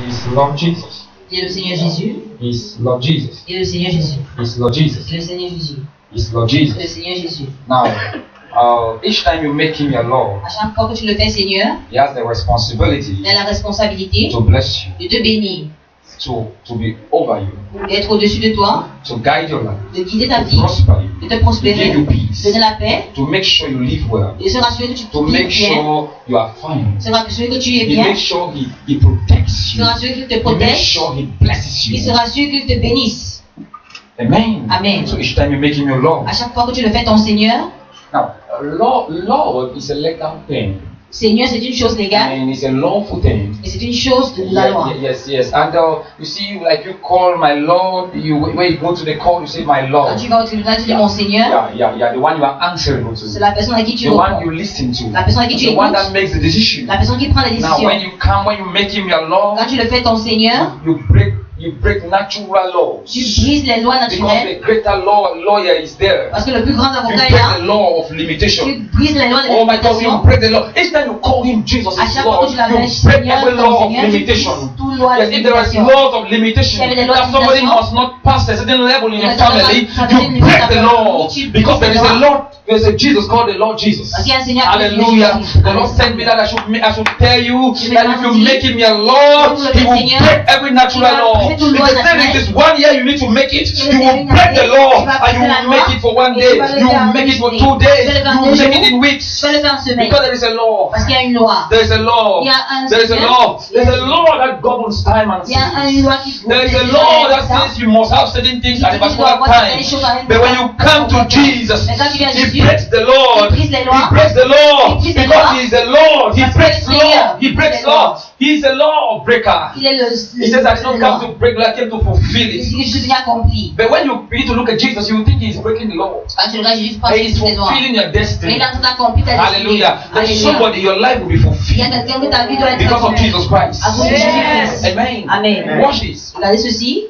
He's Lord Jesus. Il est le Seigneur Jésus. He's Lord Jesus. Il est le Seigneur Jésus. He's Lord Jesus. Il est le Seigneur Jésus. He's Lord Il est le Jesus. Seigneur Jésus. Now, each time you make him your Lord, À chaque fois que tu le fais Seigneur, he has the responsibility il a la responsabilité to bless you, de te bénir, to be over you, d'être au-dessus de toi, to guide your life, de guider ta to vie, prosper you, de te to prospérer, give you de peace, donner la paix, to make sure you live well, de se rassurer que tu to vis make bien, sure you are fine. se rassurer que tu es He bien, makes sure he protects se you. rassurer qu'il te He makes protège, sure he blesses il se you. rassure qu'il te bénisse. Amen. Amen. So each time you make him your Lord. À chaque fois que tu le fais ton Seigneur, Now, Lord is a legal thing. Seigneur c'est une chose légale And it's a lawful thing. et c'est une chose de la loi. Yes. And you see, like you call my Lord, when you go to the court, you say my Quand Lord. tu vas au tribunal, tu dis mon Seigneur, Yeah, the one you are answerable c'est to. la personne à qui tu The one you réponds, listen to. la personne à qui tu The one that écoutes, makes the decision. la personne qui prend les Now, décisions. when you make him your Lord, Quand tu le fais ton Seigneur, you break natural laws. tu brises les lois Because naturelles the greater lawyer is there. parce que le plus grand You avocat est break là. the law of limitation. Tu brises les lois de Oh my God, you limitation. break the law. Each time you call him Jesus À is chaque fois Lord, que tu you l'appelles break Seigneur, every ton law of Seigneur, tu limitation. brises toute loi de Yes, if there is limitation. laws of limitation, S'il y avait des lois that de somebody limitation, must not pass a certain level in your ça doit family, pas- ça doit you pas- break ça the doit law. pas- tu Because brises there is les a lois. Lord, there's a Jesus called the Lord Jesus. Parce qu'il y a un Seigneur appelé Hallelujah. Jésus. The Lord sent me that I should tell you Je vais that if you dire, make him your Lord, si vous le he will Seigneur, break every natural il va law. briser If toute loi they say naturelle. it is 1 year you need to make it, Il you va will break the law and you briser la will loi, make it for 1 et day, tu vas le you faire will en make it for 2 journée. days, Tu vas le faire en you will make it jours. in weeks. Tu vas le faire en semaine. Because there is a law. Parce qu'il y a une loi. There is a law. Il y a un There is a système. law. There is a law that governs time and Il y a une seasons. loi qui There is a law that says you must have certain things at a particular time. But when you come to Jesus, Mais quand tu viens à he Jésus, breaks the law. il brise les He lois. breaks the law Il brise les because lois. he is the Lord. He Parce breaks que le Seigneur law. He brise breaks les lois. law. He is a law breaker. Il est le He says, I did not come to break law, I came to fulfill C'est it. que je suis accompli. But when you begin to look at Jesus, you think he is breaking the law. Quand tu regardes Jésus, tu penses And que he's c'est les lois. fulfilling your Mais destiny. il a tout accompli ta destinée. Hallelujah. There's Alléluia. somebody, your life will be Il y a fulfilled quelqu'un que ta vie doit être because of transformée. Jesus Christ. À cause de Jésus-Christ. Amen. Amen. Watch this. Regardez ceci.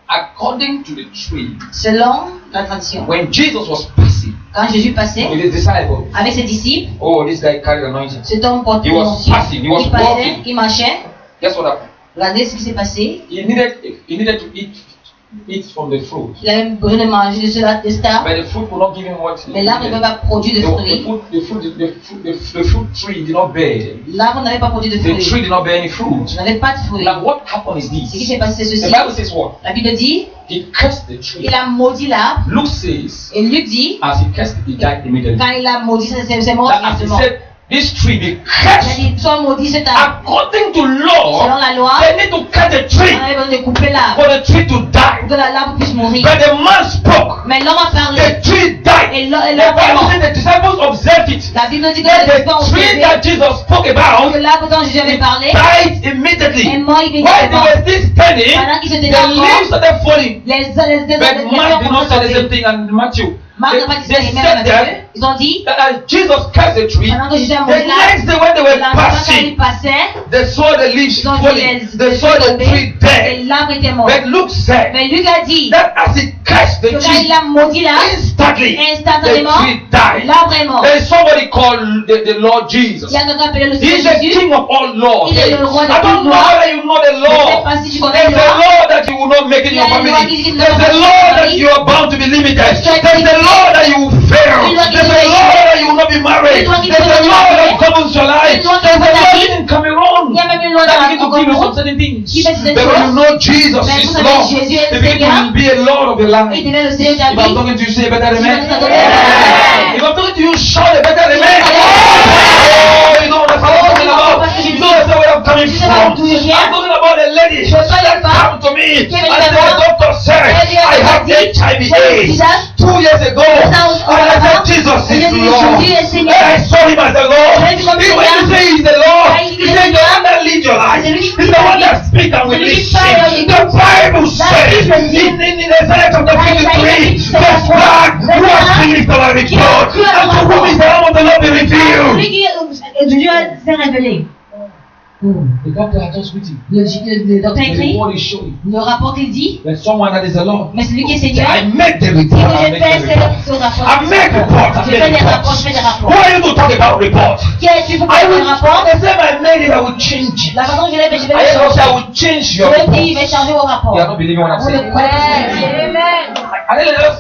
According to the tree, Selon la tradition, when Jesus was passing quand Jésus passait with his disciples, avec ses disciples, oh, this guy carried anointing. cet homme portait He was l'onction. passing, he was Il passait, walking. il marchait. Guess what happened? Regardez ce qui s'est passé. He needed to eat from the fruit. Il avait besoin de manger de cela, de ça. But the fruit would not give him what he Mais l'arbre ne needed. pouvait pas produire de fruits. The fruit tree did not bear. L'arbre n'avait pas produit de The fruits. tree did not bear any fruit. Il n'avait pas de fruits. Now what happened is Ce qui this. s'est passé, c'est The ceci. Bible says what? La Bible dit, He cursed the tree. il a maudit l'arbre. Luke says, Et Luc dit, as he cursed it, he died immediately. quand il a maudit, c'est mort That as he directement. said, this tree be Il a cursed. dit, sois maudit cet arbre. According to Selon law, la loi, they need to cut the tree on avait besoin de couper l'arbre for the tree to die. pour que l'arbre puisse mourir. But the man spoke. Mais l'homme a parlé. The tree died. Et The l'arbre est Bible mort. says the disciples observed it. La Bible dit que That les the enfants ont tree observé that Jesus spoke about que l'arbre dont Jésus avait parlé died est immediately. mort While they immédiatement. were still standing, Pendant qu'ils se the tenaient encore, leaves started falling. les But Mark did not say the same thing and Matthew. Marc They, n'a pas dit they ça, et même said Matthieu. that, Ils ont dit, Jesus cursed the tree. pendant que Jésus a The maudit l'arbre, next day when they were la quand passing, il passait, they saw the leaves ils ont vu falling. They saw the tree et dead. l'arbre était mort. But Luke said Mais Luc a dit that as he cursed que the quand il tree, a maudit l'arbre, instantly the instantanément, tree died. l'arbre est mort. There is somebody called the Lord Jesus. Il y a quelqu'un appelé le He is Seigneur the Jésus. king of all laws. Il est le roi de I tout don't know loi. whether you know the Je ne sais law. pas si tu connais There's le a loi. law that you will not make in Il y a your une loi qui family. dit que There's tu ne a peux law pas that marier. you are bound to be limited. Tu as There's été a law that you will fail. Une loi qui There's te a fait law échouer. that you will not be married. Une loi qui te There's a fait law marier. that governs your life. Une loi qui There's te a fait law marier. in Cameroon Il y a même une loi that dans begin to la give you Congo some certain things. qui fait des But when you choses. know Jesus Mais is vous savez, Lord, Jésus est you le begin Seigneur. to be a Lord of your Il life. devient le Seigneur de ta If I'm vie. talking to you, say a better amen. Tu vas te donner. If I'm talking to you, shout a better amen. Oh, you know what I'm talking about. You know that's where I'm coming from. I'm talking about a lady that came to me and said, the doctor said, I have HIV/AIDS 2 years ago. And I said, Jesus is Lord. And I saw him as the Lord. When you say he's the Lord, he said, the one that lives your life. He's the one that speaks and will listen. The Bible says in Isaiah chapter 53, verse 1, who has finished our report, and to whom is the arm of the Lord be revealed. Celui qui Dieu s'est révélé. The doctor had just written. Le docteur The écrit, report is showing. le rapport qu'il dit, There's someone that is the Lord. mais celui qui est Seigneur, I make the ce report. que I je make fais, the c'est report. ce rapport. I make reports. I Je make fais des rapports, reports. je fais des rapports. Who are you to talk about reports? Qui est-tu pour I faire will des rapports? the same I made it, I will change it. La façon que je l'ai fait, je vais I le also I changer. will change Dieu your dit, il va report. changer vos rapports. You are not believing what I'm Vous le saying. croyez?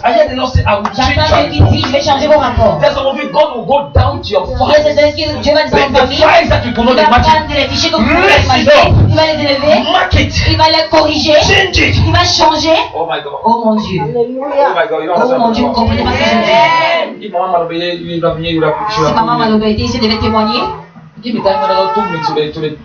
I heard the Lord say, I will change J'entends Dieu your qui dit, report. je vais changer vos rapports. There's some of you, God will go down to your Il y a files. certains qui Dieu va descendre en The famille. files that you could Il not va imagine. prendre les fichiers que vous pouvez Raise it imaginer. up. Il va les élever. Mark it. Il va les corriger. Change it. Il va changer. Oh my God. Oh mon Dieu. Oh my God. You don't Oh mon Dieu, vous understand. comprenez pas ce que je dis. If Mama Malobeye, you would have been, you would have Si maman Maloba était ici, elle devait témoigner. Give me time when the Lord took me to the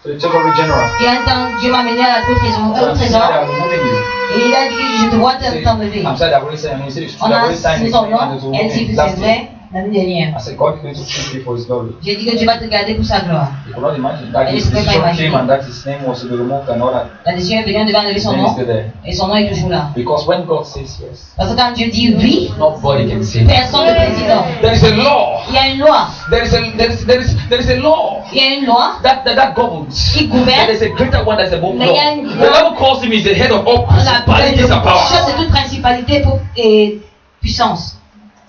Treasury General. Et un temps, Dieu m'a mené à la cour trésor. I'm sorry, I'm moving you. Et il a dit, je te vois t'enlever. I'm sorry, I've already said, and he said, it's true, On I've a already signed signé it, son and nom. it will Elle dit que move c'est last vrai. year. L'année dernière. I said, God is going to keep you for his glory. J'ai dit que Dieu va te garder pour sa gloire. You could not imagine that And his it's very decision imagine. came and that his name was to be removed and all that. La décision est venue, on devait enlever son Then he's nom. still there. Et son nom est toujours là. Because when God says yes, Parce que quand Dieu dit oui, nobody can say no. personne ne peut dire non. There is a law. Il y a une loi. There is a law Il y a une loi that governs. qui gouverne. There is a greater one that's above Mais law. il y a une- The Bible calls him is the head of all La principalities and powers. chose, c'est toute principalité et puissance.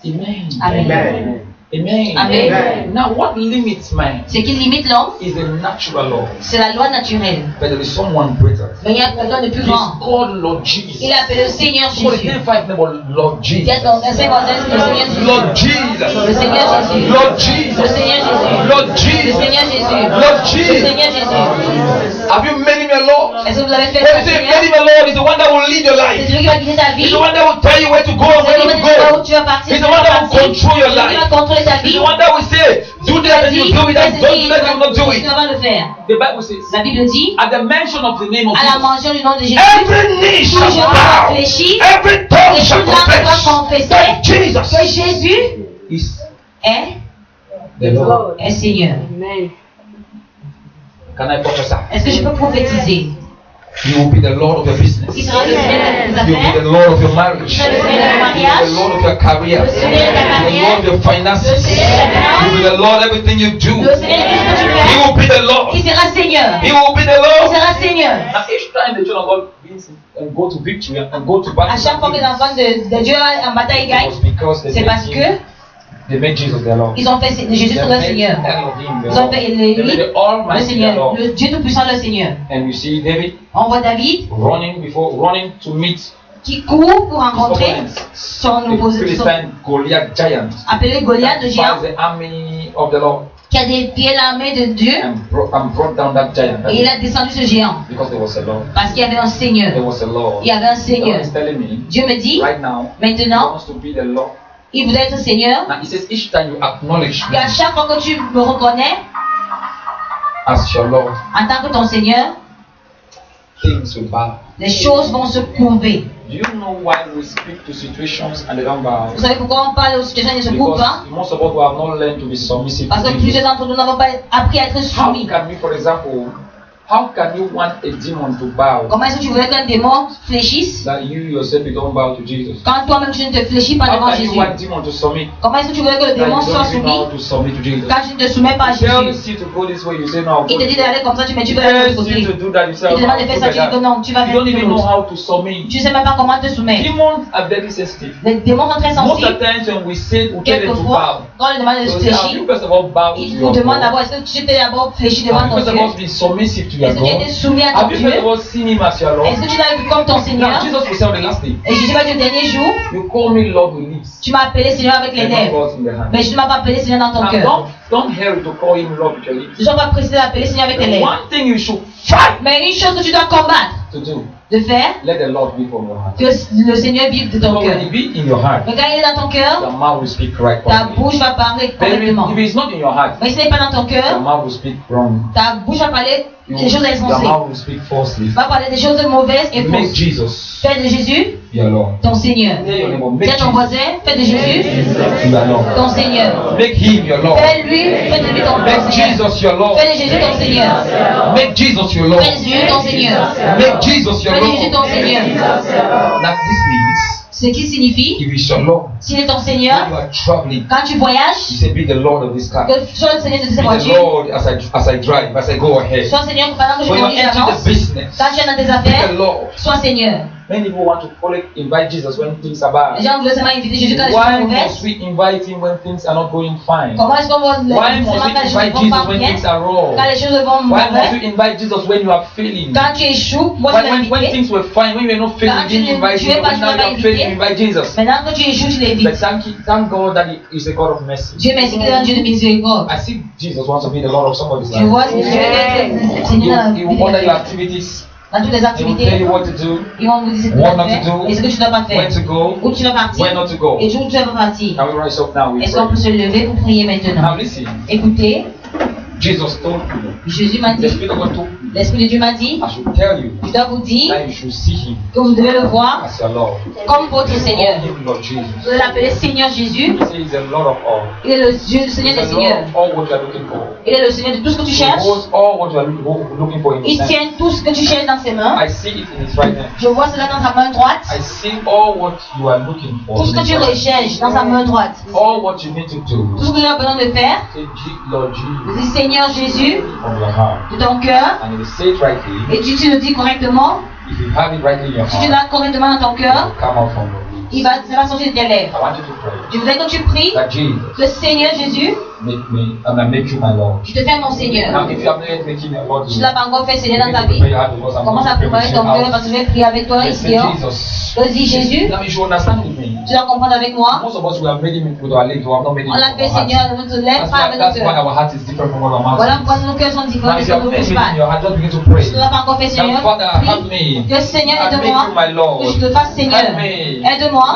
Amen. Amen. Amen. Amen. Now, what limits man Ce qui limite l'homme, is the natural law. c'est la loi naturelle. But there is someone greater. Mais il y a quelqu'un de plus He's grand. called Lord Jesus. Il est appelé le Seigneur Somebody Jésus. name five neighbor, Lord Jesus. Dis à ton voisin, le Seigneur Jésus. Lord Jesus. Le Seigneur Jésus. Lord Le Jesus. Seigneur Jésus. Lord Le Jesus. Seigneur Jésus. Lord Le Jesus. Seigneur Jésus. Have you made him a Lord? Est-ce que vous avez fait When ça, you say Seigneur? made him a Lord, he's the one that will lead your C'est life. celui qui va guider ta vie. He's the one that will tell you where to go and C'est where celui qui not va te dire to où go. tu vas partir. He's tu the vas one that will partir. control your C'est lui qui life. va contrôler ta He's vie. the one that will say, do that and you do it, and don't do that and you will not do Tu it. vas le faire. The Bible says, La Bible dit, at the mention of the name of à la Jesus, mention du nom de Jésus, every knee tout shall genou bow, réfléchit, every tongue et shall toute langue doit confess confesser that que Jesus Jésus is est the Lord. Seigneur. Can I prophesy? Est-ce que je peux prophétiser? He will be the Lord of your business. Il sera le Seigneur de tes He will be affaires, the Lord of your marriage. il sera le Seigneur de ton He will be mariage, the Lord of your career. le Seigneur de ta He will be the carrière, Lord of your finances. le Seigneur de ta He will be finance, the Lord of everything you do. le Seigneur de tout ce que tu He fais. will be the Lord. Il sera Seigneur. He will be the Il Lord. sera Seigneur. Now each time the children of God wins and go to victory and go to À battle, chaque fois que les enfants de Dieu en bataille it gagnent, was because c'est parce que they made Jesus their Lord. ils ont fait Jésus They son made Seigneur. Elohim their Ils ont Lord. fait They made the le Almighty their Seigneur, Lord. le Dieu Tout-Puissant, le Seigneur. And you see David On voit David running to meet qui court pour rencontrer opponents. son the opposé, Philistine Goliath giant. appelé Goliath, le géant, Fights the army of the Lord qui a défié l'armée de Dieu, and brought down that giant. et il a descendu ce géant Because there was a Lord. parce qu'il y avait un Seigneur. There was a Lord. Il y avait un God Seigneur. is telling me Dieu me dit, right now, He maintenant, wants to be the Lord. il voudrait être Seigneur. Now He says each time you acknowledge Et me à chaque fois que tu me reconnais as your Lord, en tant que ton Seigneur, things will bow. les choses vont se courber. Do you know why we speak to situations and they don't bow? Vous savez pourquoi on parle aux situations et ne se courent pas? Because most of us who have not learned to be submissive Parce to que Jesus. plusieurs d'entre nous n'avons pas appris à être How soumis. can we, for example, how can you want a demon to bow Comment est-ce que tu voudrais qu'un démon fléchisse that you yourself you don't bow to Jesus? quand toi-même tu ne te fléchis pas How devant can you Jésus? want demon to submit Comment est-ce que tu voudrais que le that you démon soit don't even know how soumis to submit to Jesus? quand tu ne te soumets pas à He tells Jésus? you to go this way, you say no. Il te dit d'aller comme ça, mais tu He veux aller de tells l'autre you to côté. do that, you say Il te no. demande de faire ça, tu dis que non, tu vas You faire don't even know l'autre. how to submit. Tu ne sais même pas comment te soumettre. Demons are very sensitive. Les démons sont très Most of sensibles. the times when we say we tell them to Quelquefois, bow, quand on leur demande de they se will say, have fléchir, you first of all bowed to ils your vous demandent God? d'abord, est-ce que tu t'es d'abord fléchi devant Have you ton first of Dieu? all been submissive to your Est-ce que tu God? étais soumis à ton Have you Dieu? first of all seen Him as your Lord? Est-ce que tu l'as vu comme ton Now Seigneur? Jesus will say on the last day, Et Jésus va dire au dernier jour, you call me Lord with lips, tu m'as appelé Seigneur avec les and not lèvres, God in the hand. mais je ne m'as pas appelé Seigneur dans ton Now cœur. don't hurry to call Him Lord with your lips. Je ne dois pas préciser d'appeler Seigneur avec les The lèvres. one thing you should fight Mais une chose que tu dois combattre, to do, de faire, let the Lord be from your heart. que le Seigneur vive de ton So cœur. when He be in your heart, Mais quand il est dans ton cœur, your mouth will speak right ta properly. bouche va parler But correctement. if it's not in your heart, Mais si ce n'est pas dans ton your cœur, mouth will speak wrong. ta bouche va parler des choses Your insensées. mouth will speak falsely. Va parler des choses mauvaises et Make fausses. Jesus Fais de Jésus your Lord. ton Seigneur. Tell your neighbor, Dis make à ton Jesus voisin, fais de Jésus your Lord. ton Seigneur. Make Him your Lord. Fais de lui ton Make Seigneur. Jesus your Lord. Fais de Jésus ton Seigneur. Make Jesus your Lord. Fais de Jésus ton Seigneur. Make Jesus your Fais de Jésus Lord. ton Seigneur. That this means, Ce qui signifie, if He's your Lord, s'il est ton when Seigneur, you are traveling, quand tu you voyages, say, be the Lord of this car. que sois le Seigneur de Be cette the voiture, Lord as I drive, as I go ahead. sois Seigneur pendant que je When you conduis, enter j'avance. the business, Quand tu es dans tes be the affaires, Lord. sois Seigneur. Many people want to invite Jesus when things are bad. Les gens veulent seulement inviter Jésus quand les choses Why sont mauvaises. must we invite him when things are not going fine? Comment est-ce qu'on va Why must seulement we quand les choses invite vont Jesus pas when bien? things are wrong? Quand les choses vont Why must mauvais? you invite Jesus when you are failing? Quand tu échoues, moi je vais When l'inviter. things were fine, when you were not failing, Quand you didn't tu invite es him. pas But now you invité. are failing, you invite Jesus. Maintenant que tu échoues, tu But l'invites. thank God that He is a God of mercy. Dieu merci qu'il est un Dieu de miséricorde. I see Jesus wants to be the Lord of somebody's Je life. vois que Dieu est He Seigneur will order your activities. dans toutes les He will tell activités. you what to do, Ils vont vous dire ce que tu what dois not to faire do, et ce que tu ne dois pas faire. when to go, Où tu dois partir when not to go. et où tu dois pas partir. Can we rise up now? We Est-ce qu'on peut pray. se lever pour prier maintenant? Now listen. Écoutez, Jesus told you. Jésus m'a The dit, Spirit of God told you. l'Esprit de Dieu m'a dit, I should tell you je dois vous dire that you should see Him que vous devez le voir as your Lord. comme votre Seigneur. Call Him Lord Jesus. Vous l'appelez Seigneur Jésus. Say He's the Lord of all. Il est le Dieu, le Seigneur He's des the Lord Seigneurs. of all what you are looking for. Il est le Seigneur de tout ce que tu He cherches. holds all what you are looking for in His Il hand. tient tout ce que tu cherches dans ses mains. I see it in His right hand. Je vois cela dans sa main droite. I see all what you are looking for. Tout ce que tu recherches dans sa main droite. All what you need to do. Tout ce que tu as besoin de faire. Say, Lord Tu Jesus, dis Seigneur Jésus from your heart. de ton cœur. And if you say it rightly, Et tu le dis correctement. if you have it rightly in your Si tu heart, l'as correctement dans ton it cœur, will come out from your lips. ça va sortir de tes lèvres. I want you to pray Je voudrais que tu pries that Jesus que Seigneur Jésus, make you my Lord. je te fais mon Seigneur. Now, if you have not yet making your Lord, Tu ne l'as pas encore fait you Seigneur dans ta need to vie. prepare your heart because I'm Commence à going to pray préparer with ton you cœur out. parce que je vais prier avec toi Let's ici. say Hein. Jesus. Vas-y Jésus, Now you should understand with me. tu dois comprendre avec moi. Most of us we have made it with our legs, we have not made it On l'a with fait our hearts. Seigneur, ne te lève pas avec That's notre why cœur. our heart is different from what our mouth Voilà is. pourquoi nos cœurs sont différents Now, de if ce you que have nous not made it touchons in pas. your heart, just begin to Tu pray. ne l'as pas encore fait Now, Seigneur. Father, help Prie me. que Seigneur And make aide-moi. you my Lord. Que je te fasse Seigneur. Help me. Aide-moi.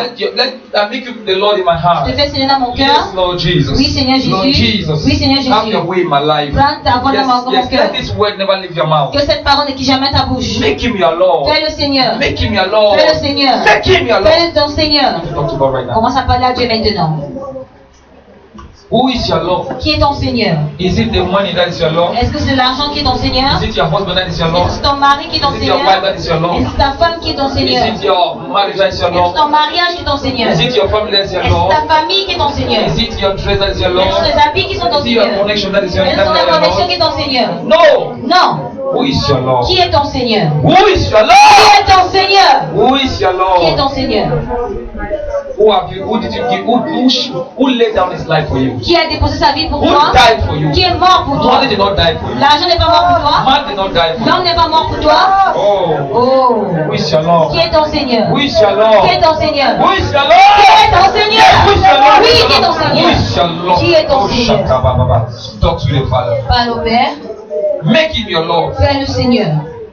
Let make you the Lord in my heart. Je te fais Seigneur dans mon Yes, cœur. Lord Jesus. Oui, Seigneur Jésus. Lord Jesus. Oui, Seigneur Jésus. Have your way in my life. Prends ta voix dans mon Yes, cœur. let this word never leave your mouth. Que cette parole ne quitte jamais ta bouche. Make him your Lord. Fais le Seigneur. Make him your Lord. Fais le Seigneur. Make him your Lord. Fais ton Seigneur. Talk to God right now. Commence à parler à Dieu maintenant. Who is your Lord? Qui est ton Seigneur? Is it the money that is your Lord? Est-ce que c'est l'argent qui est ton Seigneur? Is it your husband that is your Est-ce Lord? que c'est ton mari qui est ton Is it your Seigneur? wife that is your Lord? Est-ce que c'est ta femme qui est ton Seigneur? Is it your marriage that is your Est-ce que Lord? c'est ton mariage qui est ton Seigneur? Is it your family that is your Est-ce que Lord? c'est ta famille qui est ton Seigneur? Is it your dress that is your Est-ce Lord? que c'est les habits qui sont ton Is it your Seigneur? connection that is your Est-ce que c'est la connexion qui est ton Seigneur? No! Non. Who is your Lord? Qui est ton Seigneur? Who is your Qui Lord? est ton Seigneur? Who is your Qui est Lord? ton Seigneur? Who did you give? Who laid down his life for you? Qui a déposé sa vie pour Who toi? died for you? Qui est mort pour toi? Money did not die for you. L'argent n'est pas mort pour toi? Man did not die for L'homme you. n'est pas mort pour toi? Oh. Oh. Who is your Lord? Qui est ton Seigneur? Who is your Qui Lord? est ton Seigneur? Who is your Qui est Lord? ton Seigneur? Who is your Lord? Oui, qui est ton Who Seigneur? is your Lord? Qui est ton Oh, Seigneur? shaka ba ba ba. Talk to the Father. Parle au Père. Make him your Lord. Fais le Seigneur.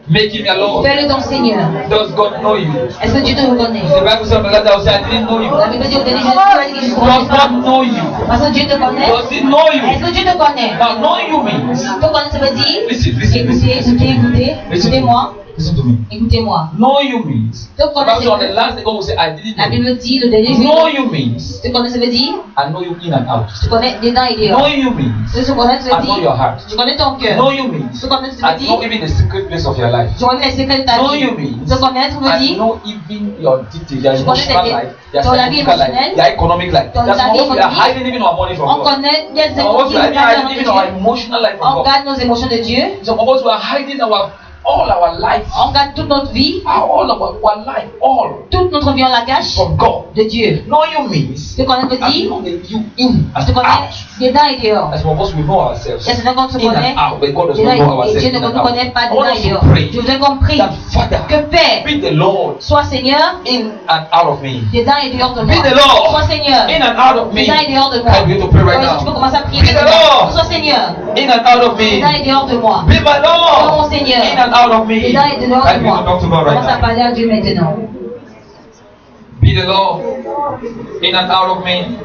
Make him your Lord. Fais-le ton Seigneur. Does God know you? Est-ce que Dieu te reconnaît? The Bible says, I didn't know you. La Bible dit au début, Jésus a dit que je ne connais Does pas. God know you? Parce que Dieu te connaît. Does he know you? Est-ce que Dieu te connaît? Now, knowing you means, Te connaître, ça veut dire listen, écoutez. Écoutez-moi. listen to me. Écoutez-moi. Knowing you means, Te the Bible says on the connaître. last day, God will say, I didn't La know you. Bible dit le dernier jour. Know you means, Te connais, ça veut dire I know you in and out. tu connais dedans et dehors. Knowing you means, Se connaître, ça I veut know dire your heart. tu connais ton cœur. Know you means, Se connaître, ça I veut know dire even the secret place of your life. tu connais les secrets de ta Know vie. you means, Se connaître veut I dire know even your details, your Tu connais emotional tes- life, your ton la vie psychological life, émotionnelle, your economic life. ton That's la vie what we are économique. hiding even our money from on God. connaît les Some of us émotions we are hiding de even our Dieu. emotional life from On God. garde nos émotions de Dieu. Some of us we are hiding all our life, On garde toute notre vie. all our life, all Toute notre vie, on la cache from God. de Dieu. Know you means, Te connais veut I dire know that you in je te and connais out. dedans et dehors. As some of us we know ourselves. Il y a certains qu'on se In connaît and out, but God does dedans not know et ourselves. Dieu ne in and nous out. connaît pas I dedans want et us to dehors. pray Je voudrais qu'on prie that Father, que Père be the Lord soit Seigneur in and out of me. dedans et dehors de Be moi. the Lord Sois Seigneur in and out of me. dedans et dehors de moi. I begin to pray right Tu peux now. commencer à prier Be the maintenant. Lord Sois Seigneur in and out of me. dedans et dehors de moi. Be my Sois Lord mon Seigneur in and out of me. dedans et dehors I de begin to moi. talk to God right Commence à now. parler à Dieu maintenant. Be the Lord in and out of me.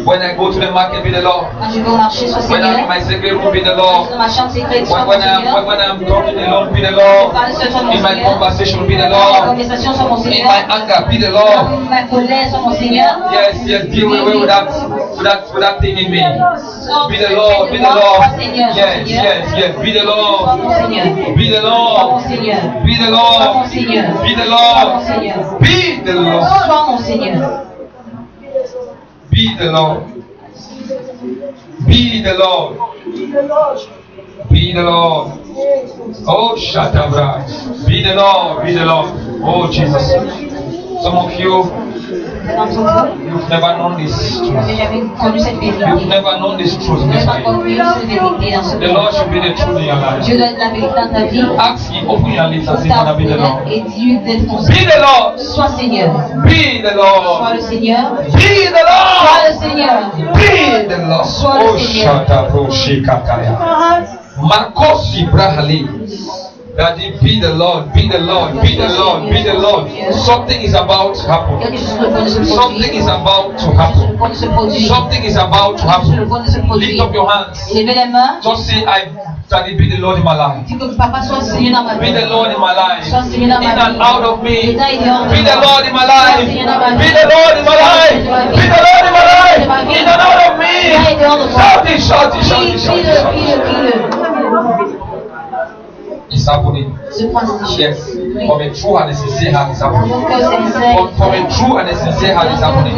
When I go to the market, be the Lord. Quand je vais au marché, sois When I'm in Seigneur. my secret room, be the Quand je Lord. suis dans ma chambre secrète, sois mon When Seigneur. I'm talking alone, be the Lord. Parle seul, sois mon In my Seigneur. conversation, be the Dans ma Lord. conversation, sois mon In Seigneur. my anger, be the Lord. Dans ma colère, sois mon Seigneur. Yes, deal with that thing in me. Sois Be the Lord, be the Sois Lord. Seigneur, Yes, Seigneur. be the Sois Lord. mon Seigneur. Be the Sois mon Lord. Seigneur. Be the Sois Lord. mon Seigneur. Be the Sois mon Lord. Seigneur. Be the Lord. Sois mon Seigneur. Be the Lord. Be the Lord. Be the Lord. Oh, Shatabra. Be the Lord. Be the Lord. Oh, Jesus. Some of you, D'entre vous, you've never known this vous truth. n'avez jamais connu cette You've vérité. never known this truth Vous in n'avez this pas way. connu cette vérité dans ce The monde. Lord should be the truth in your life. Dieu doit être la vérité dans ta vie. Ask Him, open your lips and say, Father, be the Lord. Et dis d'être ton Be the Lord. Sois Seigneur. Be the Sois Lord. le Seigneur. Be the Sois Lord. le Seigneur. Be the Lord. Sois le Oh, Seigneur. shut up, oh, shikataya. Marcos Ibrahali. Daddy, be the Lord, be the Lord, be the Lord, be the Lord. Something is about to happen. Quelque chose sur le point de se Something produire. is about to Sur le happen. point de se produire. Something is about to Sur le happen. point de se Lift produire. up your hands. Levez les mains. Just say, Daddy, be the Lord in my life. Dis que papa soit Seigneur dans ma Be vie. the Lord in my life. Sois Seigneur dans In ma and vie. out of me. Dedans et dehors de Be the moi. Lord in my Sois life. Seigneur dans ma Be vie. the Lord in my life. Be the Lord in my life. In and out of me. Dedans et dehors de moi. Shout it, shout it, shout it, shout Prie-le, it, shout prie-le, it. prie-le. It's happening. Ce point c'est Yes. From a true and a sincere heart, it's Dans happening. mon cœur sincère. From a true and a sincere heart, it's happening.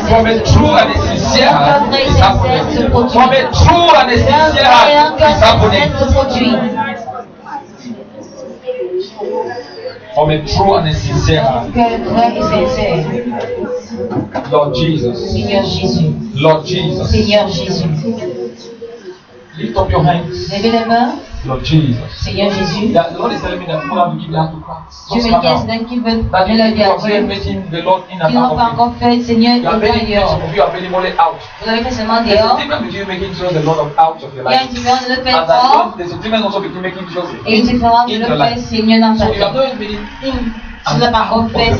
From a true and a sincere heart, it's happening. From a true and a sincere heart, it's happening. se produit. From a true and a sincere heart. Cœur vrai et sincère. Lord Jesus. Seigneur Jésus. Lord Jesus. Seigneur Jésus. Lift up your hands. Levez les mains. Lord Jesus. Seigneur Jésus. The Lord is telling me that people have to give their heart to Christ. Dieu Just me come dit à now. ceux qui veulent That donner leur vie you à have Dieu. made him the Lord in Qui and n'ont out pas of encore fait le Seigneur you. You are dedans et making dehors. some of you are making only out. Vous avez fait seulement There's a dehors. difference between making Jesus the Lord of out of your Il y a life. une différence de le And faire hors there's a difference also between making Jesus et une différence de in le your faire life. Seigneur dans ta So vie. you have not made it in Tu ne l'as pas encore fait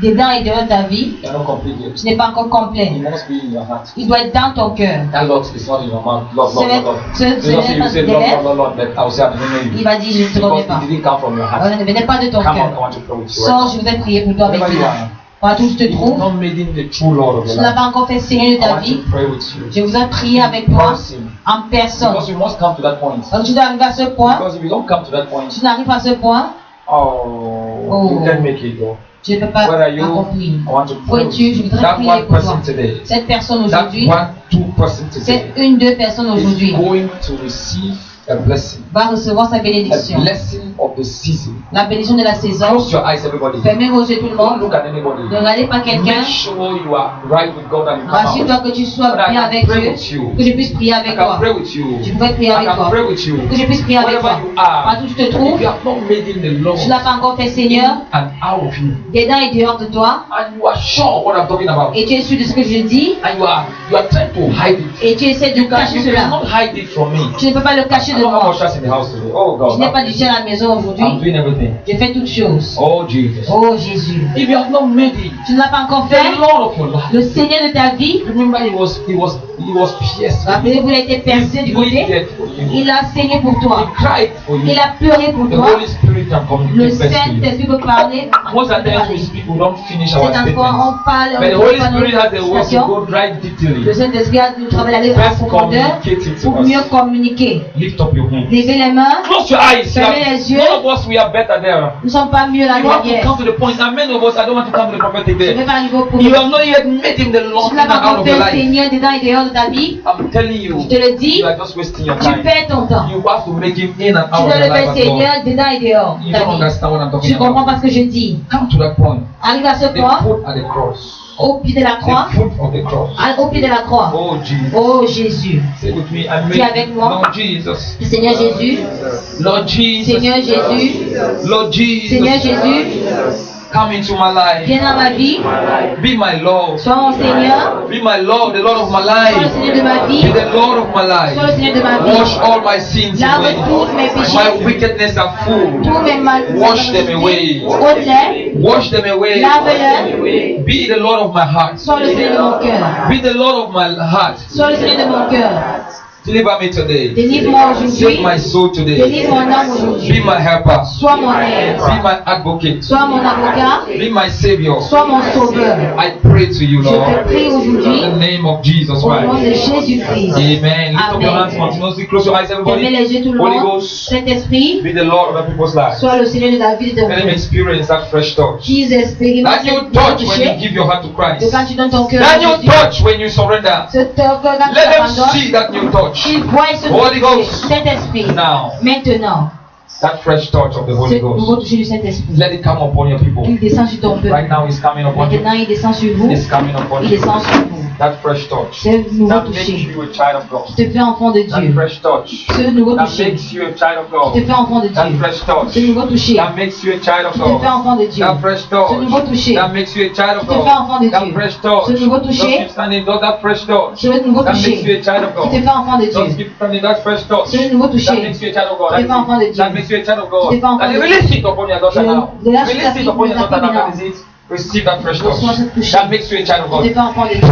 dedans et dehors de ta vie. You are not complete yet. Tu n'es pas encore complet. It must be in your heart. Il doit être dans ton cœur. That Lord is not in your mouth. Lord, Lord, Lord, Lord. Ce You don't say, you say Lord, Lord, Lord, Lord, but I will say I don't know Il you. va dire je ne te connais Because pas. it didn't come from your heart. Ça ne venait pas de ton Come on, I cœur. want to pray with you. Sors, je voudrais prier pour toi Wherever you maintenant. are. Partout où tu te You've trouves, not made him the true Lord of tu your n'as life. pas encore fait Seigneur de I ta want vie. to pray with you. Je voudrais prier avec toi Person. en personne. Because you must come to that point. Donc tu dois arriver à ce point. Because if you don't come to that point, Tu n'arrives pas à ce point, oh, you can't make it go. je ne peux pas Where are you? accomplir. I want to Où pray with es-tu? Je you. voudrais That prier one pour toi. person today. Cette personne That aujourd'hui, one, two person today c'est une, deux personnes is aujourd'hui, going to receive a blessing. va recevoir sa A bénédiction. blessing of the season. La bénédiction de la saison. Close your eyes, everybody. Fermez vos yeux tout le Don't monde. look at anybody. Ne regardez pas quelqu'un. Make sure you are right with God and you come Rassure-toi out. que tu sois That I bien can avec pray Dieu. with you. Que je puisse prier I avec can toi. pray with you. Je pourrais prier I avec can toi. pray with you. Que je puisse prier avec Wherever toi. you are, Partout où tu te if trouves, you have not made him the Lord tu n'as pas encore fait Seigneur, and out of you, dedans et dehors de toi, and you are sure what I'm talking about, et tu es sûr de ce que je dis, and you are trying to hide it. et tu essaies de cacher You cela. cannot hide it from me. Tu ne peux pas le cacher I de don't have moi. ushers in the house today. Oh Je n'ai God, pas du ciel à la maison I'm aujourd'hui. doing everything. Je fais toutes choses. Oh Jesus. Oh Jésus. If you have not made it Tu ne l'as pas encore the fait. Lord of your life, Le Seigneur de ta vie, remember he was pierced. for you. rappelez-vous, il a été percé He du côté. bleeded for you. Il a saigné pour He toi. cried for you. Il a pleuré pour The toi. Holy Spirit can Le communicate best to you. Saint-Esprit peut parler. Most of the times we speak, we don't finish our C'est un fois statements. on parle, But the on Holy fait pas nos Spirit has the ways to explications. go right detailing. Le Saint-Esprit a du travail d'aller en Best profondeur communicate it to pour us. mieux communiquer. Lift up your hands. Levez les mains. Close your eyes. Fermez les yeux. None of us we are better there. Nous ne sommes pas mieux là You have to derrière. come to the point. And many of us, I don't want to come to the prophetic Je ne vais there. pas arriver au You point. have not yet made him the Lord Tu in n'as and pas out encore of fait your le life. Seigneur dedans et dehors de ta vie. I'm telling you, Je te le dis, you are just wasting your tu time. perds ton temps. You have to make him in and Tu out of dois your le life faire as well. Seigneur dedans et dehors de You ta don't vie. understand what I'm Tu talking ne comprends about. pas ce que je dis. Come to that point. Arrive à ce The point, foot at the cross. au pied de la croix. The foot of the cross. Au pied de la croix. Oh Jesus. Oh Jésus. Say with me, I Dis avec moi. Lord Jesus. Seigneur Jésus. Lord Jesus. Seigneur Jésus. Lord Jesus. Seigneur Jésus. Come into my life. Viens dans ma vie. Be my Lord. Sois mon Seigneur. Be my Lord, the Lord of my Sois le life. Seigneur de ma vie. Be the Lord of my Sois le life. Seigneur de ma vie. Wash all my sins Lave away. tous mes péchés. My wickedness are full. Tous mes mal. Wash them away. Ôte-les. Wash them away. Lave-le. Be the Lord of my heart. Sois le Seigneur de mon cœur. Be the Lord of my heart. Sois le Seigneur de mon cœur. Deliver me today. Délivre-moi Save aujourd'hui. my soul today. Délivre mon âme aujourd'hui. Be my helper. Sois mon aide. Be my advocate. Sois mon avocat. Be my savior. Sois mon sauveur. I pray to you, Je te Lord. prie aujourd'hui In the name of Jesus au nom de Christ. Jésus-Christ. Amen. Lift up your hands Amen. continuously. Close your eyes, Fermez everybody. les yeux tout le Holy monde. Ghost, Saint-Esprit, be the Lord of the people's lives. sois le Seigneur de la vie de ton Let them peuple. experience that fresh touch. Qu'ils expérimentent That you cette touch when you toucher give your heart to de Christ. quand tu donnes ton cœur à That you Jésus. touch when you surrender. Ce cœur quand tu Let them t'abandonnes, see that new touch. qu'ils voient ce Holy toucher. Ghost. Saint-Esprit, Now, maintenant, That fresh touch of the Holy Ce nouveau Ghost. toucher du Saint-Esprit. Let it come upon your people. Il descend sur ton peuple. Right now, it's coming upon you. Maintenant, il descend sur vous. It's coming upon Il you. descend sur vous. That fresh touch. Ce nouveau That makes toucher you a child of God. qui te fait enfant de That Dieu. fresh touch. Ce nouveau That toucher makes you a child of qui te God. fait enfant de That Dieu. fresh touch. Ce nouveau toucher That makes you a child of qui te fait God. enfant de Dieu. That fresh Ce nouveau touch. toucher That makes you a child of qui te fait enfant de God. That Dieu. fresh touch. Ce nouveau Just toucher keep standing. That fresh touch. Ce nouveau That makes you toucher a child of qui te God. fait enfant de Just Dieu. keep standing. That fresh touch. Ce nouveau That toucher makes you a child of God. qui te fait enfant de Dieu. That makes you a child of God. Qui te fait enfant And de Dieu. release it upon your daughter now. Relâche Release ta it fille, upon your ta daughter fille now. maintenant. Release it. Receive that fresh Reçois touch. cette toucher That makes you a child of qui te God. fait enfant de Dieu.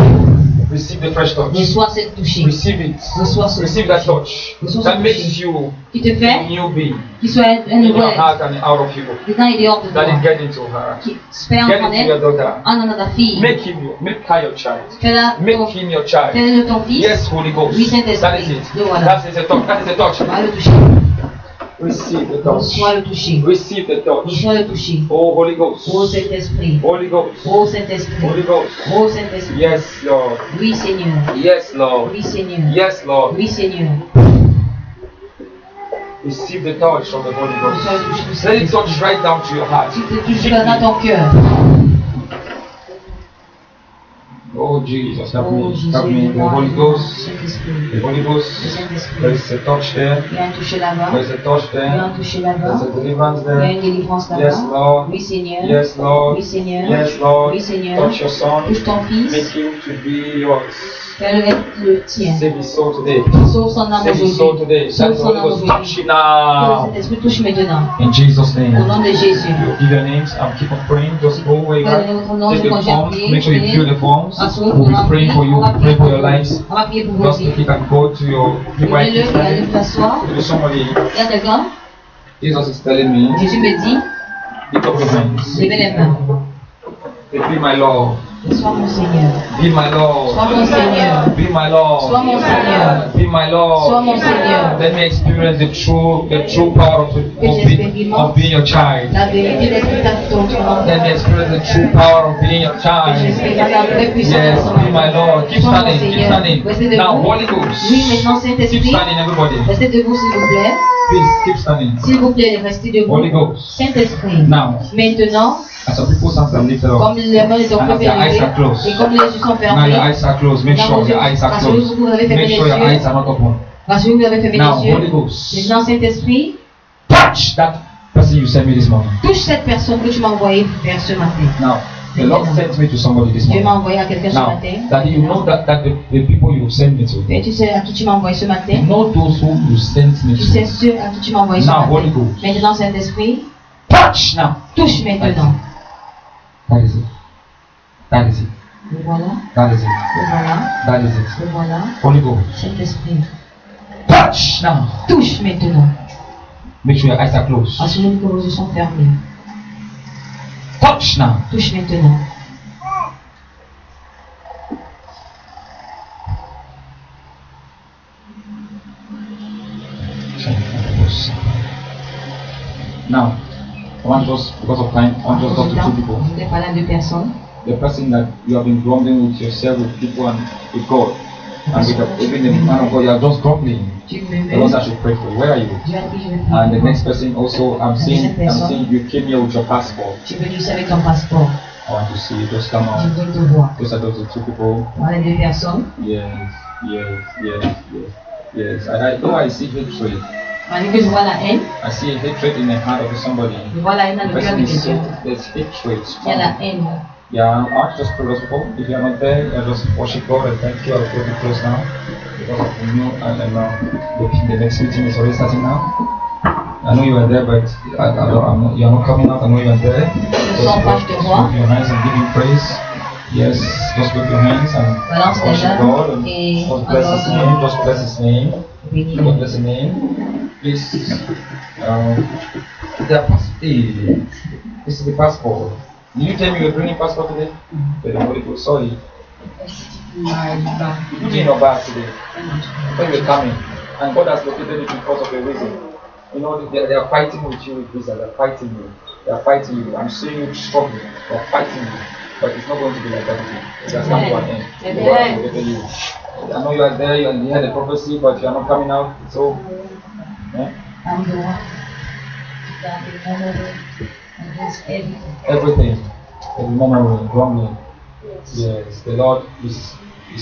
Receive the fresh touch. Reçois cette toucher. Receive it. Reçois ce Receive that touch. Reçois That ce makes toucher you qui te a fait new being qu'il soit un in nouveau your être. heart and out of you. Dedans et dehors de That toi. it get into her. Qui se fait Get enfant into your d'elle. daughter. En dans ta fille. Make her your child. Fais-la Make ton- him your child. fais-le ton fils. Yes, Holy Ghost. Oui, Saint-Esprit. That is it. Le voilà. That is a touch. That is a touch. Va le toucher. Receive the touch. Reçois le toucher. Receive the touch. Reçois le toucher. Oh, Holy Ghost. Ô Saint-Esprit. Holy Ghost. Ô Saint-Esprit. Holy Ghost. Ô Saint-Esprit. Yes, Lord. Oui, Seigneur. Yes, Lord. Oui, Seigneur. Yes, Lord. Oui, Seigneur. Receive the touch of the Holy Reçois le Ghost. toucher du Let it Saint-Esprit. touch right down to your heart. Tu te touches dans ton cœur. Oh, Jesus, help Oh, me. Jésus, Help me. The aide-moi. Holy Ghost. Saint-Esprit. The Holy Le Ghost. Saint-Esprit. There is a touch there. Il y a un toucher là-bas. There is a touch Il y a un there. toucher There is là-bas. a deliverance Il y a there. une délivrance Yes, là-bas. Lord. Oui, Seigneur. Yes, Lord. Oui, Seigneur. Yes, Lord. Oui, Seigneur. Touch your son. Touche ton Make fils. him to be yours. Fais-le être le tien. Save his soul today. Sauve son âme Save his soul aujourd'hui. today. That Sauve is son Holy âme Ghost. aujourd'hui. Touch him Que le now. Saint-Esprit touche maintenant. In Jesus' Au name. nom de Jésus. You give your names and keep on praying. Just go where you Père, are. donnez votre nom, Take je the conjure à forms. prier. Make sure you fill the forms. Asseyez-vous, We'll on va be praying prier. for you. On va Pray for your prier. lives. On va prier pour vos Just vies. if you can go to your Prenez-le device. et allez vous asseoir. To somebody. Il y a quelqu'un. Jesus is telling me, Jésus me dit, lift up your hands. levez les mains. Say, be my Lord. Sois mon Seigneur. Be my Lord. Sois mon Seigneur. Be my Lord. Sois mon Seigneur. Be my Lord. Sois mon Seigneur. Let me experience the true power of being your child. La vérité d'être ton enfant. Let me experience the true power of being your child. J'expérimente la vraie puissance Yes, de ton be my Lord. Keep Sois mon standing, keep Seigneur. standing. Restez debout. Now, Holy Ghost. Oui, maintenant Keep Saint-Esprit. standing, everybody. Restez debout s'il vous plaît. Please, keep standing. S'il vous plaît, restez debout. Holy Ghost. Saint-Esprit. Now, Maintenant, as some people's hands are lifted up, comme les mains sont and as their eyes are closed, et comme les yeux sont now fermés, your eyes are closed. Make sure your eyes are closed. Make sure your eyes are not open. rassurez-vous, vous avez fermé Now, les Holy yeux. Ghost, Maintenant, Saint-Esprit, touch that person you sent me this morning. touche cette personne que tu m'as envoyée vers ce matin. Now, the Lord sent me to somebody this Dieu m'a morning. envoyé à quelqu'un ce Now, matin. that you know that the people you sent me to, Et tu sais à qui tu m'as envoyé ce matin. you know those who you sent me Tu sais to. ceux à qui tu m'as envoyé ce Now, Holy matin. Ghost, Maintenant, Saint-Esprit, touch now. touche maintenant. That is it. That is it. Le voilà, That is it. le voilà, That is it. le voilà. Holy Ghost, Saint-Esprit, touch now. touche maintenant. Make sure your eyes are closed. Assurez-vous que vos yeux sont fermés. Touch now. Touche maintenant. Now, I want just, because of time, I want just talk to two people. Je voulais parler à deux personnes. The person that you have been grumbling with yourself, with people, and with God, and with even the man of God, you are just grumbling. Tu me The Lord mets. I should pray for you. Where are you? Dieu a dit, je vais And the prier. next person also, I'm seeing you came here with your passport. Tu es venu ici avec ton passeport. I want to see you. Just come Je out. veux te voir. Those are those two people. Voilà les deux personnes. Yes, yes, yes, yes, yes. I know I see hatred. Malgré que je vois la haine, I see hatred in the heart of somebody. je vois la haine dans The le cœur person de is so, quelqu'un. there's hatred. Il y a la strong. haine. Yeah, I'll just pray those people. If you are not there, I'll just worship God and thank you. I'll go to close now. Because of the new and now the next meeting is already starting now. I know you are there, but you are not coming out. I know you are there. Just lift your hands and give him praise. Yes, just lift your hands and Balance tes worship mains God and et just bless His adore name. Just bless His name. Bénis. God bless His name. Please, this is the passport. Did you tell me you were bringing passport today? The Holy Ghost saw it. You put it in your bag today. When you were coming, and God has located it because of a reason. You know, they are fighting with you with visa. They are fighting you. They are fighting you. I'm seeing you struggling. They are fighting you. But it's not going to be like that again. It has come to an end. God has located you. I know you are there and you had a prophecy, but you are not coming out. So, yeah? that the memory against everything. Everything. Every memory, wrongly. Yes, the Lord is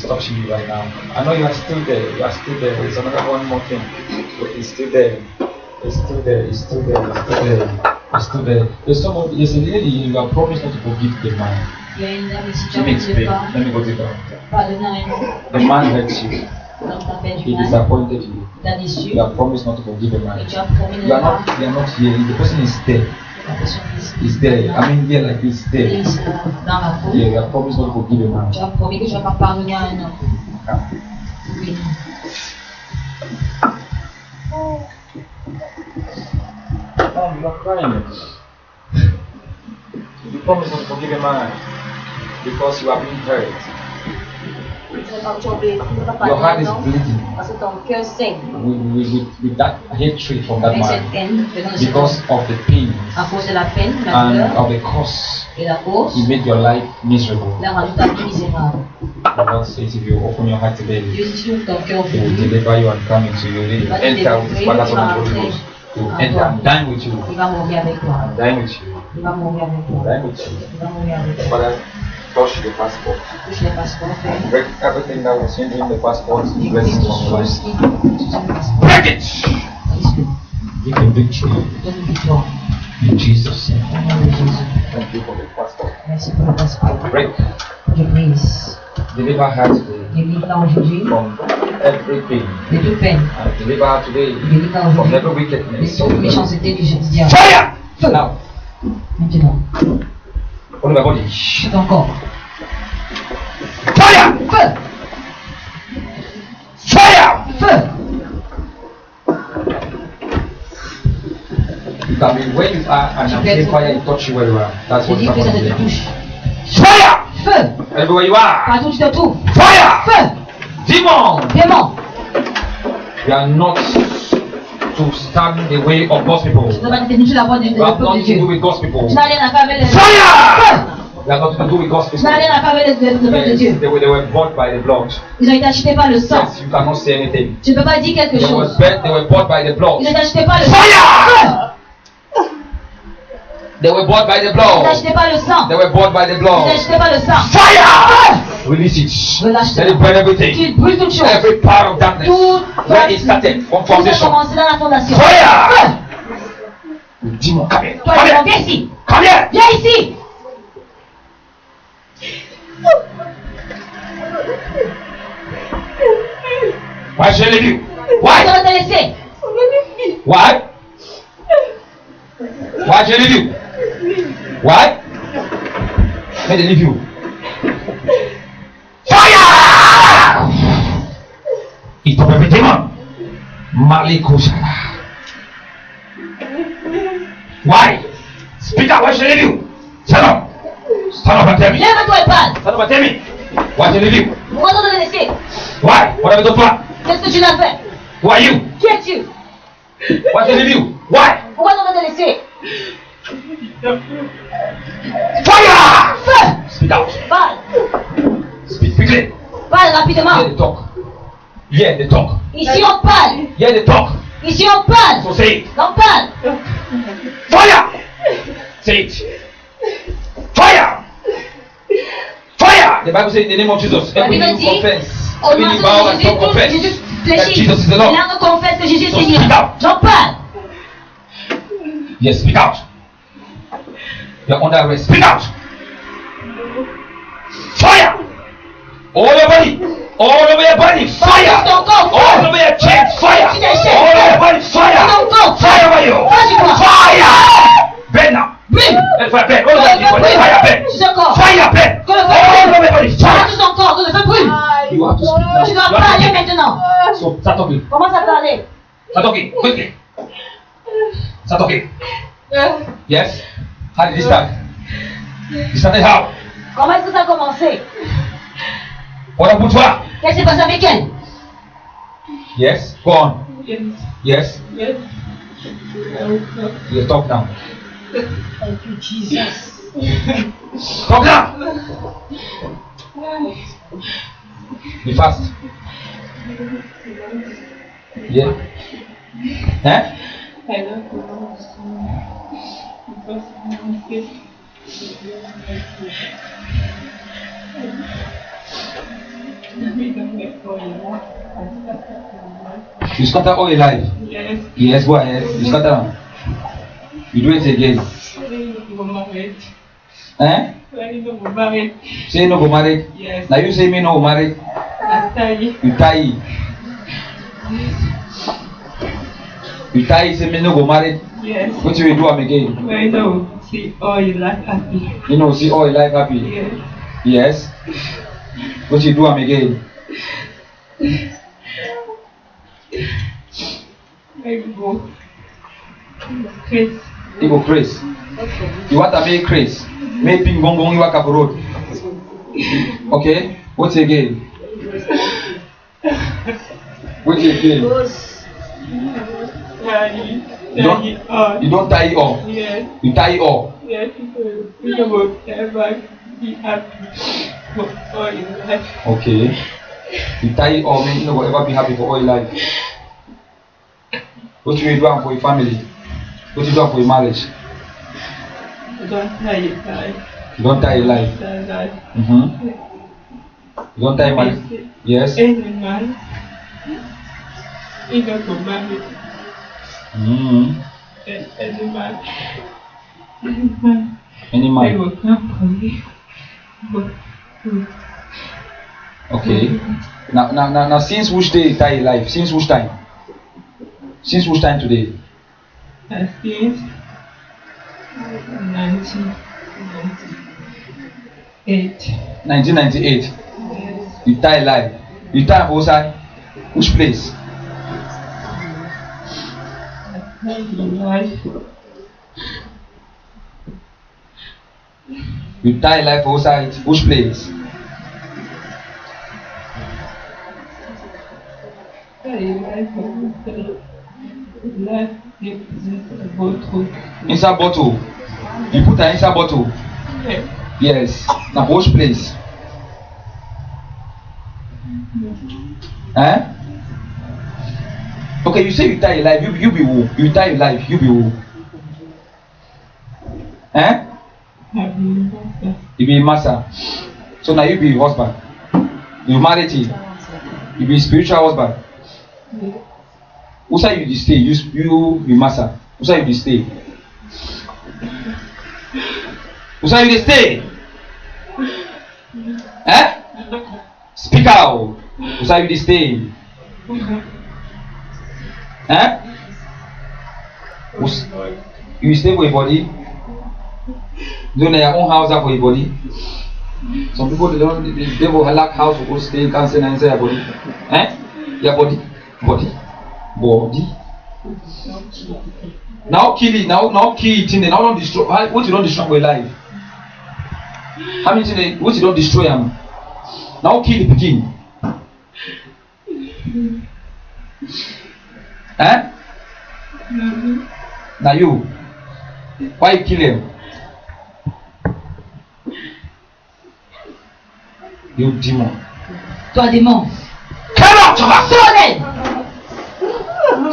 touching you right now. I know you are still there. You are still there. There's another one more thing. But it's still there. It's still there. It's still there. It's still there. It's still there. There's a lady you have promised not to forgive the man. Il y a une dame ici, tu Let me as explain. pas Let me go deeper. pardonné un homme, The man hurts you. l'homme t'a fait He du mal, disappointed you. t'a déçu, You have promised not to forgive the man. et tu as promis de You ne are pas not here. The person is there. la personne ici. Is there. I mean, here like this. Il est There. ici, dans la peau. Yeah, you have promised not to forgive the man. Tu as promis que tu ne vas pas pardonner à un homme. Oui. Oh, you are crying. You promised not to forgive a man because you have been hurt. Your heart is bleeding Parce que ton cœur saigne. with that hatred from that Avec cette man haine venant de cet because homme. of the pain À cause de la peine, la and douleur of the cause et la cause, he made your life miserable. il a rendu ta vie misérable. The Lord says if you open your heart today, Dieu dit tu ouvres ton cœur he will aujourd'hui, deliver you and come into you. He will enter with his Father, Son, and Holy Ghost. He will enter and dine with you. il va mourir avec toi. And dine with you. Il va mourir avec toi. Dine with you. Il va mourir avec toi. Father, touch the passport. Touche les passeports, Père. Break everything that was hindering the passport. Et Blessings toutes from your choses life. qui touchent le passeport. Break it! Give him victory Donne une victoire. in Jesus' name. Au nom de Jésus. Thank you for the passport. Merci pour le passeport. Break. Je brise. Deliver her today Délivre-la aujourd'hui from every pain. de toute peine. And deliver her today Délivre-la from aujourd'hui every de wickedness. toute méchanceté du diable. Fire! Feu. Now, Maintenant, on my body. sur ton corps. Fire! Feu. Fire! Feu. You can be where you are and I'm saying fire and touch you where you are. That's Je what dis que ça happened te here. touche. Fire! Feu. Everywhere you are. Partout où tu te trouves. Fire! Feu. Demon! Démon. You are not to stand in the way of God's people. Tu ne dois pas te tenir sur la voie du You have peuple de nothing to Dieu. do with God's people. Tu n'as rien à faire avec les Fire! Feu. You have nothing to do with God's Tu people. n'as rien à faire avec le peuple de Yes, Dieu. they were bought by the blood. Ils ont été achetés par le sang. Yes, you cannot say anything. Tu ne peux pas dire quelque They chose. were bought by the blood. Ils ont été achetés par le sang. Fire! They were bought by the Ils ont été blood. achetés par le sang. They were bought by the Ils ont blood. été achetés par le sang. Fire! Release it. Relâche Let it burn everything. Tu brûles toute chose. Every power of darkness. Tout Where it started from Tout a foundation. commencé dans la fondation. Fire! Feu. Demon, come here. Toi, Come démon, here. viens ici. Come here. Viens ici. Why should I leave you? On Why? va te laisser. Why? Why should I leave you? Why? Let me leave you. Fire! Eat up every demon. Malikushara. Why? Speak up. Why should I leave you? Stand up. Stand up and tell me. Lève-toi et parle. Stand up and tell me. Why should I leave you? Pourquoi on te laisser? Why? What have I done to her? Qu'est-ce que tu l'as fait? Who are you? Qui es-tu? Why should I leave you? Why? Pourquoi on te laisser? Fire! Feu. Speak out. Parle. Speak quickly. Parle rapidement. Hear the talk. Hear the talk. Ici on parle. Hear the talk. Ici on parle. So say it. On parle. Fire! Say it. Fire! Fire! The Bible says in the name of Jesus, every Bible knee dit, confess, Au every nom knee bow de and Jésus, tongue tout confess Jésus that fléchit. Jesus is the Lord. Langue confesse que Jésus est So Seigneur. speak out. J'en parle. Yes, speak out. You're under arrest. Speak out. Fire! All over your body. All over your body. Fire! Ton corps, feu. All over your chest. Fire! Tu déchires. All over your body. Fire! Ton corps, feu. Fire over you. Feu sur moi. Fire! Burn now. Brûle. Let fire burn. All over your body. Fire burn. Sur ton corps. Fire burn. Que le feu All brûle. over your body. Parle Fire. sur ton corps. Que le feu brûle. You have to speak now. Tu dois You have to parler speak. maintenant. So start talking. Commence à parler. Start talking. Quickly. Start talking. Yes. How did this start? You started how? Comment est-ce que ça a commencé? What happened to her? Qu'est-ce qui s'est passé avec elle? Yes. Go on. Yes. You talk now. Thank you, Jesus. Talk now. Be fast. Yeah. Eh? I don't know. Because I'm sick. You scatter all your life. Yes. Yes, go ahead. You scatter them. You do it again. Eh? Say no go married. Yes. Now you say me no go married. You tie. You tie say me no go married. Yes. What you will do am again? I know. See all your life happy. You know, see all your life happy. Yes. Yes. What you do am again? I go. Chris. You go craze. You want to make craze. Make ping gong gong you walk up the road. Okay? What again? What again? You don't tie it off. Yes. You tie it off. Yes. You will ever be happy for all your life. Okay. You tie it off, mean you will ever be happy for all your life. What you do for your family? What you do for your marriage? Don't tie your life. You don't tie your life. Mm-hmm. You don't tie your life. Yes. Any man, he got to marry. Mm-hmm. Any man. Any I man. will come for you. Okay. Now, since which day you tie your life? Since which time? Since which time today? Since 1998. 1998. Yes. You tie your life. You tie outside. Which place? You tie life outside. Which place? Inside bottle. You put her inside bottle. Yes. Now which place? Eh? Okay, you say you tie your life. You be who? You tie your life. You be who? Eh? You be a master. So now you be a husband. You married him. You be a spiritual husband. Who say you dey stay? You be master. Who say you dey stay? Who say you dey stay? Eh? Speak out. Who say you dey stay? Eh? You stay for your body? You don't have your own house for your body? Some people they will lack house to go stay, can't stay inside your body. Eh? Your body. Now kill it, now kill it in the now don't destroy. What you don't destroy your life? How many things what you don't destroy them? Now kill the begin. Eh? Now you. Why you kill him? You demon. Toi, démon. Come out, Sonnez.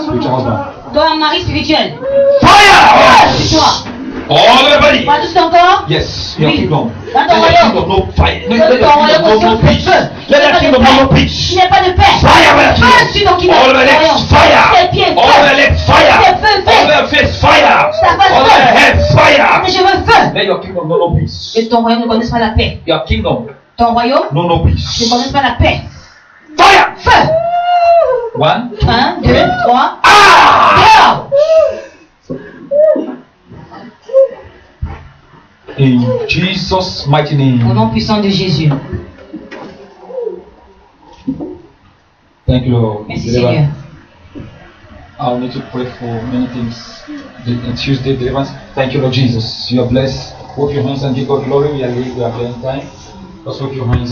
spiritual husband. Toi, un mari spirituel. Fire! C'est toi. All everybody. Pas tous encore? Yes, your Oui. kingdom. Dans ton Let your royaume. kingdom no fire. Let Dans your ton kingdom royaume no aussi, peace. feu. Let your kingdom no peace. Il n'y a pas de paix. Fire, let Feu sur ton kingdom. all the legs fire. Tes pieds, feu. All the legs fire. Feu, feu, feu. All the face fire. Ta face, All the feu. head fire. Tes cheveux, feu. Let your kingdom no peace. Et ton royaume ne connaisse pas la paix. Your kingdom Ton royaume no ne peace. connaisse pas la paix. Fire. Feu. 1, 2. 1, 2, 3. Ah! Dehors. In Jesus' mighty Au name. nom puissant de Jésus. Thank you, Lord. Merci Deliver. Seigneur. I'll need to pray for many things. Tuesday deliverance. Thank you, Lord Jesus. You are blessed. Hold your hands and give God glory. We are playing time. Just hold your hands.